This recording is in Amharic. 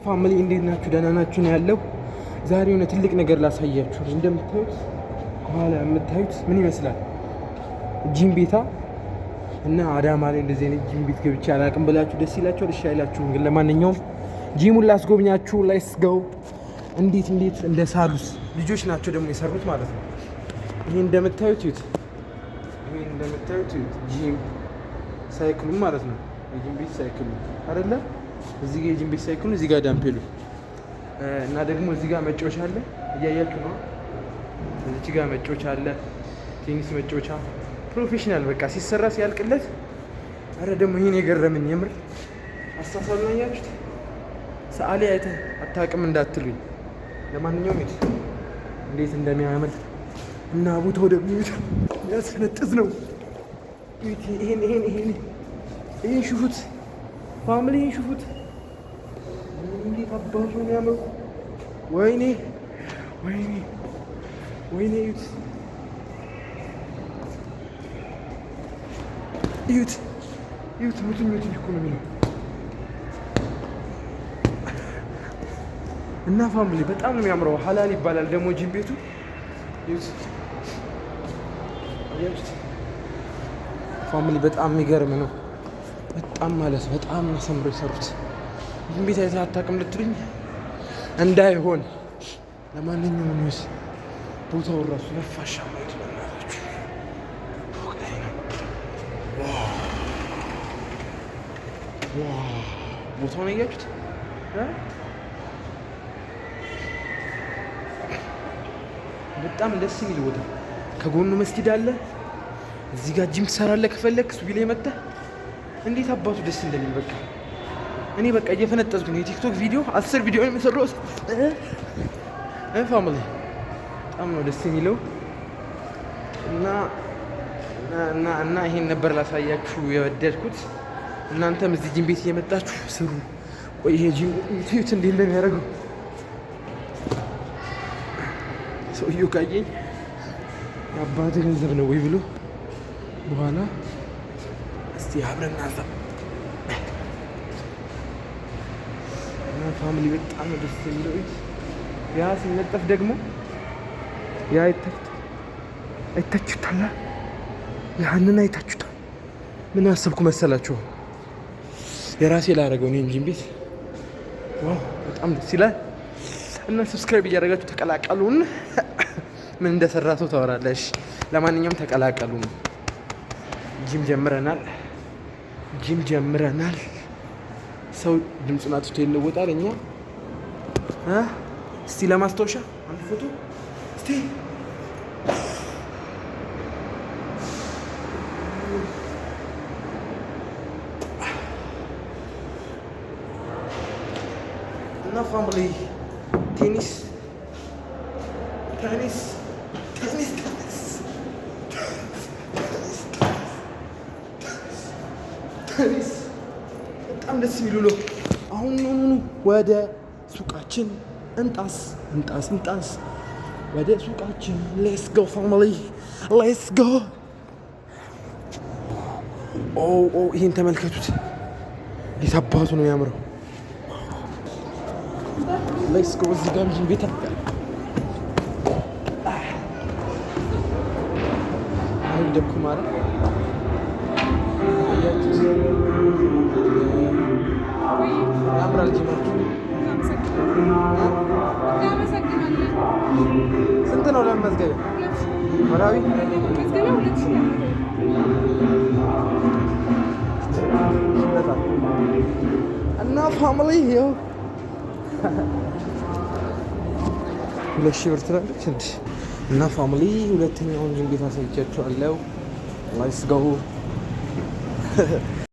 ፋሚሊ እንዴት ናችሁ? ደህና ናችሁ ነው ያለው። ዛሬ የሆነ ትልቅ ነገር ላሳያችሁ። እንደምታዩት ከኋላ የምታዩት ምን ይመስላል? ጂም ቤታ እና አዳማ ላይ እንደዚህ አይነት ጂም ቤት ገብቼ አላውቅም ብላችሁ ደስ ይላችኋል? እሺ አይላችሁም? ግን ለማንኛውም ጂሙን ላስጎብኛችሁ። ሌትስ ጎ። እንዴት እንደሳሉት ልጆች ናቸው ደግሞ የሰሩት ማለት ነው። ይሄ እንደምታዩት ጂም ሳይክሉ ማለት ነው። የጂም ቤት ሳይክሉ አይደለ? እዚህ ጋር የጂም ቤት ሳይክሉ፣ እዚህ ጋር ዳምፔሉ እና ደግሞ እዚህ ጋር መጫወቻ አለ። እያያችሁ ነው። እዚህ ጋር መጫወቻ አለ፣ ቴኒስ መጫወቻ። ፕሮፌሽናል በቃ ሲሰራ ሲያልቅለት። አረ ደግሞ ይሄን የገረመኝ የምር አስተሳሰብ ነው ያያችሁት። ሰዓሊ አይተህ አታውቅም እንዳትሉኝ። ለማንኛውም እንዴት እንደሚያምር እና ቦታው ደግሞ ያስፈነጥዝ ነው። ይሄን ሹፉት ፋሚሊ፣ ይሄን ሹፉት። እንዴት አባቱ ነው የሚያምረው! ወይኔ እዩት ሙት እኮ ነው የሚለው እና ፋሚሊ በጣም ነው የሚያምረው። ሀላል ይባላል ደግሞ ጂም ቤቱ። ፋሚሊ በጣም የሚገርም ነው። በጣም ማለት በጣም አሰምሮ የሰሩት ጂም ቤት አይተህ አታውቅም ልትሉኝ እንዳይሆን። ለማንኛውም ኒውስ ቦታው ራሱ ነፋሻ ማለት በእናታችሁ ቦታውን አያችሁት? በጣም ደስ የሚል ቦታ። ከጎኑ መስጊድ አለ። እዚህ ጋር ጂም ትሰራለህ ከፈለክ ሱቢ ላይ መጥተህ። እንዴት አባቱ ደስ እንደሚል በቃ እኔ በቃ እየፈነጠዝኩ ነው። የቲክቶክ ቪዲዮ 10 ቪዲዮ ነው የሰራሁት። ፋሚሊ በጣም ነው ደስ የሚለው እና ይሄን ነበር ላሳያችሁ የወደድኩት። እናንተም እዚህ ጂም ቤት እየመጣችሁ ስሩ። ቆይ ይሄ ጂም ትዩት እንዴት እንደሚያደርገው ሰውዬው ካየኝ የአባቴ ገንዘብ ነው ወይ ብሎ በኋላ እስቲ አብረን እናንተ ፋሚሊ በጣም ደስ የሚለው ያ ሲነጠፍ ደግሞ ያ አይታችሁታል። ያንን አይታችሁታል። ምን አሰብኩ መሰላችሁ? የራሴ ላደረገው ነው ጂም ቤት። ዋው በጣም ደስ ይላል። እና ሰብስክራይብ እያደረጋችሁ ተቀላቀሉን። ምን እንደሰራ ሰው ታወራለሽ። ለማንኛውም ተቀላቀሉ። ጂም ጀምረናል። ሰው ድምፁን አጥቶ ይለወጣል። እኛ እስቲ ለማስታወሻ አንድ ፎቶ እስቲ እና ፋሚሊ ቴኒስ በጣም ደስ የሚሉ ነው። አሁን ወደ ሱቃችን እንጣስ ወደ ሱቃችን። ሌትስ ጎ ፋሚሊ ሌትስ ጎ። ይሄን ተመልከቱት። እንዴት አባቱ ነው የሚያምረው። ሌትስ ጎ። እዚህ ጋር ጂም ቤት ደኩ ማለት ያምራል። ጂማችሁ ስንት ነው ለመመዝገቢያ? ወራዊ እና ፋሚሊ ይኸው 2,000 ብር ትላለች እንዴ? እና ፋሚሊ ሁለተኛውን ጂም ቤት አሳይቻችኋለሁ። ሌትስ ጎ